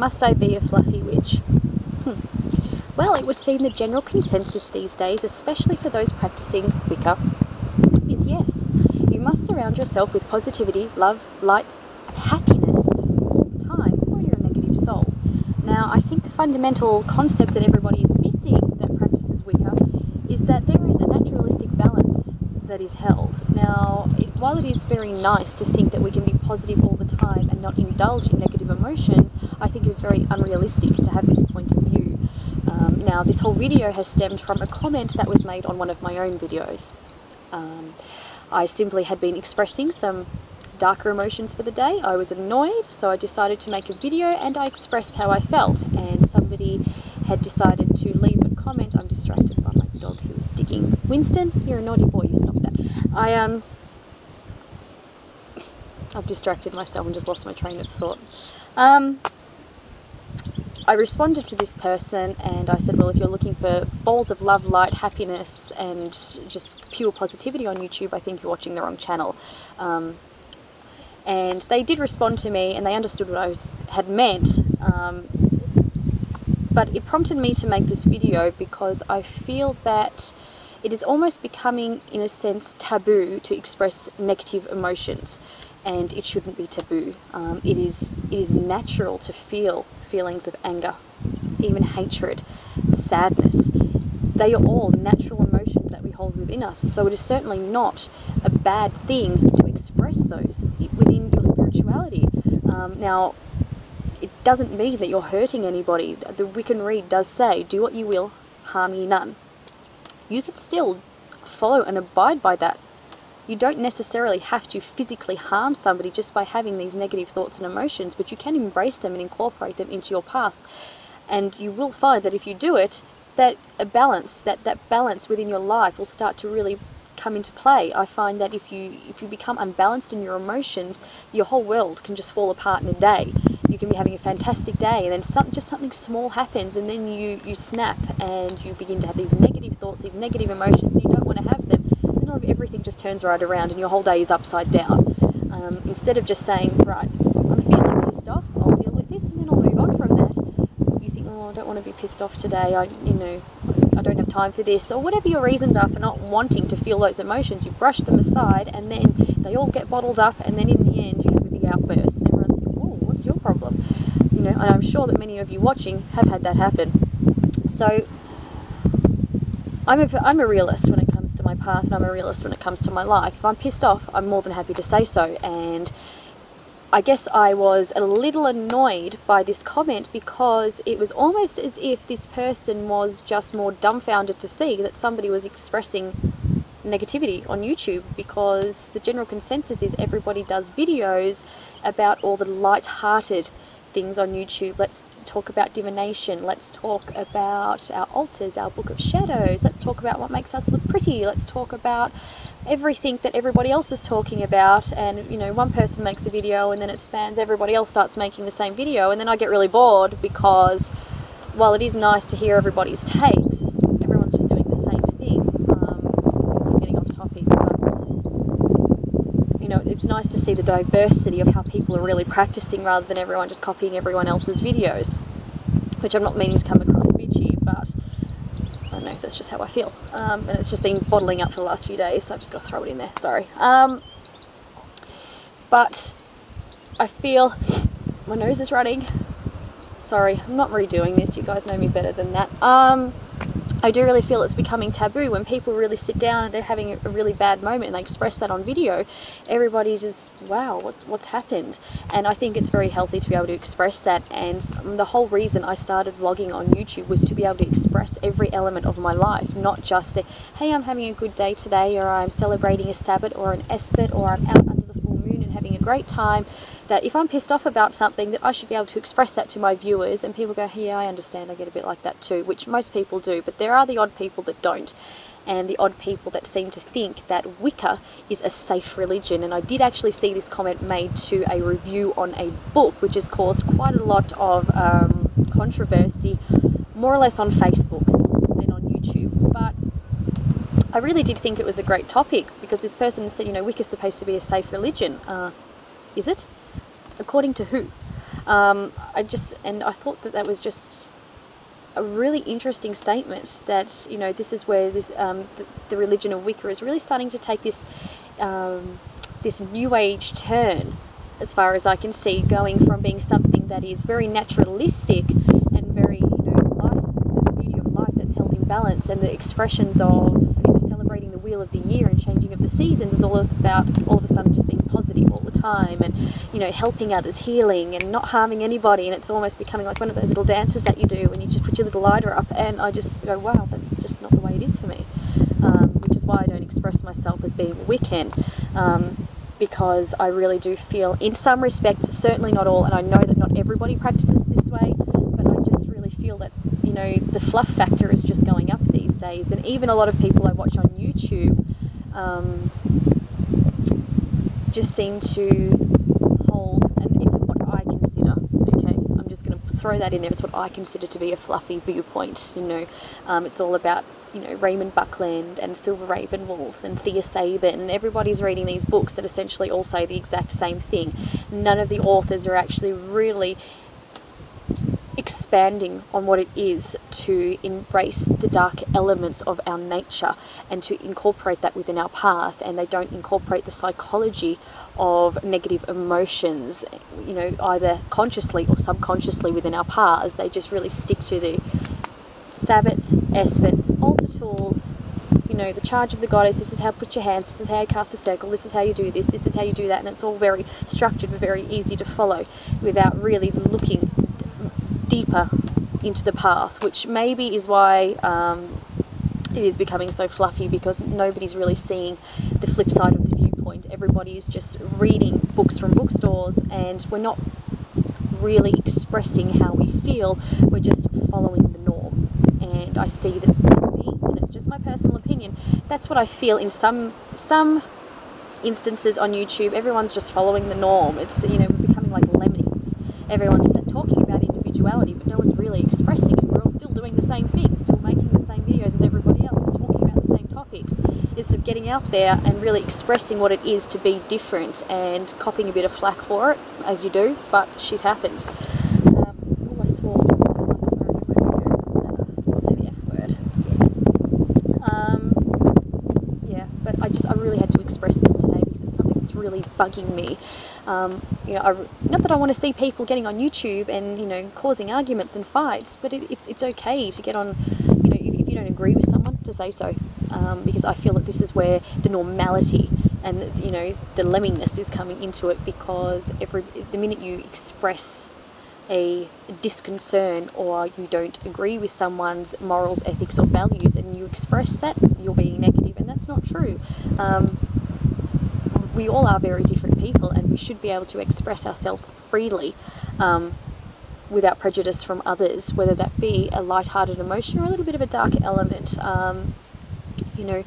Must I be a fluffy witch? Well, it would seem the general consensus these days, especially for those practicing Wicca, is yes. You must surround yourself with positivity, love, light, and happiness all the time, or you're a negative soul. Now, I think the fundamental concept that everybody is missing that practices Wicca is that there is a naturalistic balance that is held. Now, while it is very nice to think that we can be positive all the time and not indulge in negative emotions, I think it is very unrealistic to have this point of view. Now, this whole video has stemmed from a comment that was made on one of my own videos. I simply had been expressing some darker emotions for the day. I was annoyed, so I decided to make a video and I expressed how I felt, and somebody had decided to leave a comment. I'm distracted by my dog who is digging. Winston, you're a naughty boy, you stop that. I've distracted myself and just lost my train of thought. I responded to this person and I said, well, if you're looking for balls of love, light, happiness, and just pure positivity on YouTube, I think you're watching the wrong channel. And they did respond to me and they understood what I had meant. But it prompted me to make this video because I feel that it is almost becoming, in a sense, taboo to express negative emotions. And it shouldn't be taboo. It is natural to feel feelings of anger, even hatred, sadness. They are all natural emotions that we hold within us. So it is certainly not a bad thing to express those within your spirituality. Now, it doesn't mean that you're hurting anybody. The Wiccan Rede does say, do what you will, harm ye none. You can still follow and abide by that. You don't necessarily have to physically harm somebody just by having these negative thoughts and emotions, but you can embrace them and incorporate them into your path. And you will find that if you do it, that a balance, that balance within your life will start to really come into play. I find that if you become unbalanced in your emotions, your whole world can just fall apart in a day. You can be having a fantastic day and then something small happens and then you snap and you begin to have these negative thoughts, these negative emotions, and you don't want to have them. Everything just turns right around and your whole day is upside down. Instead of just saying, right, I'm feeling pissed off, I'll deal with this and then I'll move on from that. You think, oh, I don't want to be pissed off today, I don't have time for this, or whatever your reasons are for not wanting to feel those emotions. You brush them aside and then they all get bottled up, and then in the end you have a big outburst and everyone's thinking, oh, what's your problem? And I'm sure that many of you watching have had that happen. So I'm a realist when it comes to my path, and I'm a realist when it comes to my life. If I'm pissed off, I'm more than happy to say so. And I guess I was a little annoyed by this comment because it was almost as if this person was just more dumbfounded to see that somebody was expressing negativity on YouTube, because the general consensus is everybody does videos about all the light-hearted things on YouTube. Let's talk about divination, let's talk about our altars, our book of shadows, let's talk about what makes us look pretty, let's talk about everything that everybody else is talking about. And one person makes a video and then it spans, everybody else starts making the same video, and then I get really bored because while it is nice to hear everybody's takes, everyone's just doing the same thing. I'm getting off topic, but it's nice to see the diversity of how people are really practicing rather than everyone just copying everyone else's videos, which I'm not meaning to come across bitchy, but I don't know, that's just how I feel. And it's just been bottling up for the last few days, so I've just got to throw it in there, sorry. But I feel my nose is running. Sorry, I'm not redoing this, you guys know me better than that. I do really feel it's becoming taboo when people really sit down and they're having a really bad moment and they express that on video. Everybody just, wow, what's happened? And I think it's very healthy to be able to express that. And the whole reason I started vlogging on YouTube was to be able to express every element of my life, not just the, hey, I'm having a good day today, or I'm celebrating a Sabbath or an Esbit, or I'm out under the full moon and having a great time. That if I'm pissed off about something, that I should be able to express that to my viewers, and people go, yeah, I understand, I get a bit like that too, which most people do, but there are the odd people that don't, and the odd people that seem to think that Wicca is a safe religion. And I did actually see this comment made to a review on a book, which has caused quite a lot of controversy, more or less on Facebook than on YouTube. But I really did think it was a great topic, because this person said, Wicca's supposed to be a safe religion. Is it? According to who? I thought that was just a really interesting statement, that, you know, this is where the religion of Wicca is really starting to take this this new age turn, as far as I can see, going from being something that is very naturalistic and very, you know, life, the beauty of life that's held in balance, and the expressions of, you know, celebrating the wheel of the year and changing of the seasons is all about all of a sudden just being positive all the time, and, you know, helping others, healing, and not harming anybody. And it's almost becoming like one of those little dances that you do when you just put your little lighter up, and I just go, wow, that's just not the way it is for me, which is why I don't express myself as being Wiccan, because I really do feel, in some respects, certainly not all, and I know that not everybody practices this way, but I just really feel that, you know, the fluff factor is just going up these days. And even a lot of people I watch on YouTube just seem to hold, and it's what I consider, okay, I'm just going to throw that in there, it's what I consider to be a fluffy viewpoint, you know. It's all about, you know, Raymond Buckland and Silver Ravenwolf and Thea Sabin, and everybody's reading these books that essentially all say the exact same thing. None of the authors are actually really expanding on what it is to embrace the dark elements of our nature and to incorporate that within our path, and they don't incorporate the psychology of negative emotions, you know, either consciously or subconsciously within our paths. They just really stick to the Sabbats, Esbats, altar tools, you know, the charge of the goddess, this is how, put your hands, this is how you cast a circle, this is how you do this, this is how you do that, and it's all very structured but very easy to follow without really looking deeper into the path, which maybe is why it is becoming so fluffy, because nobody's really seeing the flip side of the viewpoint. Everybody is just reading books from bookstores, and we're not really expressing how we feel, we're just following the norm. And I see that, to me, and it's just my personal opinion, that's what I feel in some instances on YouTube. Everyone's just following the norm. It's, you know, we're becoming like lemmings. Everyone's talking about individuality, but no one's really expressing it. We're all still doing the same thing, still making the same videos as everybody else, talking about the same topics, instead of getting out there and really expressing what it is to be different, and copying a bit of flack for it, as you do, but shit happens. I swore. I like swearing in my videos, doesn't matter. I'll say the F word. Yeah, but I really had to express this today, because it's something that's really bugging me. You know, not that I want to see people getting on YouTube and, you know, causing arguments and fights, but it's okay to get on, you know, if you don't agree with someone, to say so, because I feel that this is where the normality and, you know, the lemmingness is coming into it, because the minute you express a disconcern, or you don't agree with someone's morals, ethics or values, and you express that, you're being negative, and that's not true. We all are very different people, and we should be able to express ourselves freely, without prejudice from others, whether that be a light-hearted emotion or a little bit of a dark element. You know,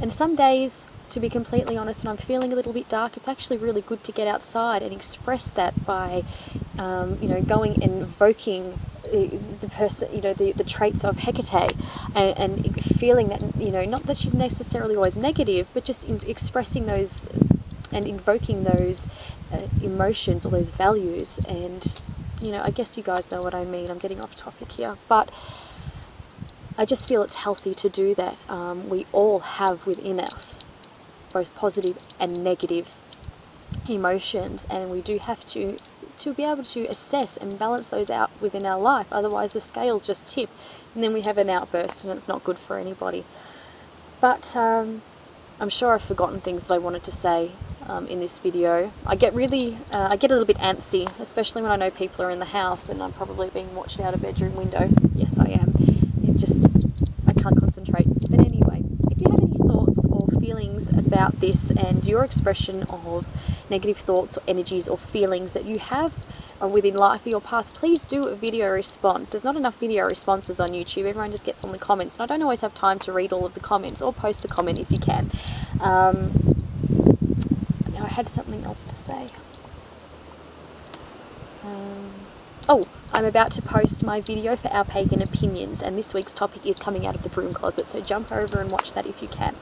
and some days, to be completely honest, when I'm feeling a little bit dark, it's actually really good to get outside and express that by, you know, going and invoking the person, you know, the traits of Hecate, and feeling that, you know, not that she's necessarily always negative, but just expressing those and invoking those emotions or those values. And, you know, I guess you guys know what I mean. I'm getting off topic here, but I just feel it's healthy to do that. We all have within us both positive and negative emotions, and we do have to be able to assess and balance those out within our life. Otherwise the scales just tip, and then we have an outburst, and it's not good for anybody. But I'm sure I've forgotten things that I wanted to say in this video. I get really, I get a little bit antsy, especially when I know people are in the house and I'm probably being watched out a bedroom window. Yes, I am. I can't concentrate. But anyway, if you have any thoughts or feelings about this, and your expression of negative thoughts or energies or feelings that you have within life or your past, please do a video response. There's not enough video responses on YouTube. Everyone just gets on the comments, and I don't always have time to read all of the comments, or post a comment if you can. Now I had something else to say. Oh, I'm about to post my video for Our Pagan Opinions, and this week's topic is coming out of the broom closet, so jump over and watch that if you can.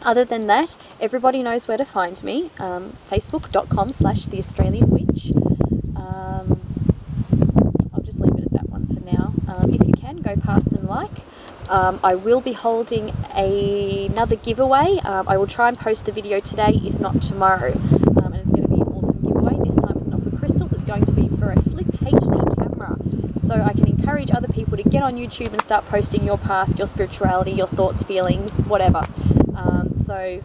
Other than that, everybody knows where to find me. Facebook.com/The Australian Witch. I'll just leave it at that one for now. If you can, go past and like. I will be holding another giveaway. I will try and post the video today, if not tomorrow. And it's going to be an awesome giveaway. This time it's not for crystals, it's going to be for a Flip HD camera. So I can encourage other people to get on YouTube and start posting your path, your spirituality, your thoughts, feelings, whatever. So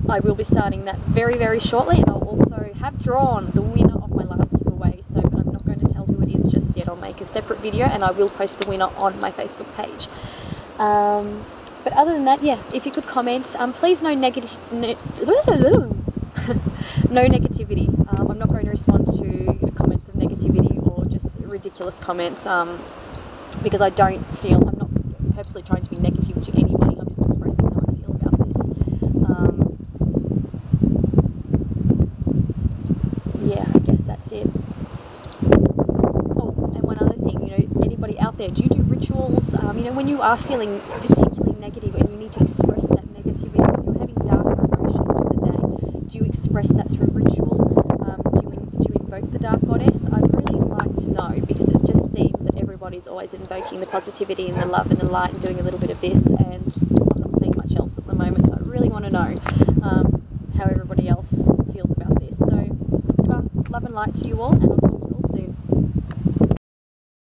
I will be starting that very, very shortly, and I'll also have drawn the winner of my last giveaway, so but I'm not going to tell who it is just yet. I'll make a separate video and I will post the winner on my Facebook page. But other than that, yeah, if you could comment, please no negative, no negativity. I'm not going to respond to comments of negativity or just ridiculous comments, because I don't feel, I'm not purposely trying to be negative to anybody. I'm just expressing how I feel about this. Yeah, I guess that's it. Oh, and one other thing, you know, anybody out there, do you do rituals? You know, when you are feeling particularly negative and you need to express that negativity, when you're having dark emotions for the day, do you express that through ritual? Do you invoke the dark goddess? I'd really like to know, because it just seems that everybody's always invoking the positivity and the love and the light and doing a little bit of this, and I'm not seeing much else at the moment, so I really want to know how everybody else feels about this. So, well, love and light to you all, and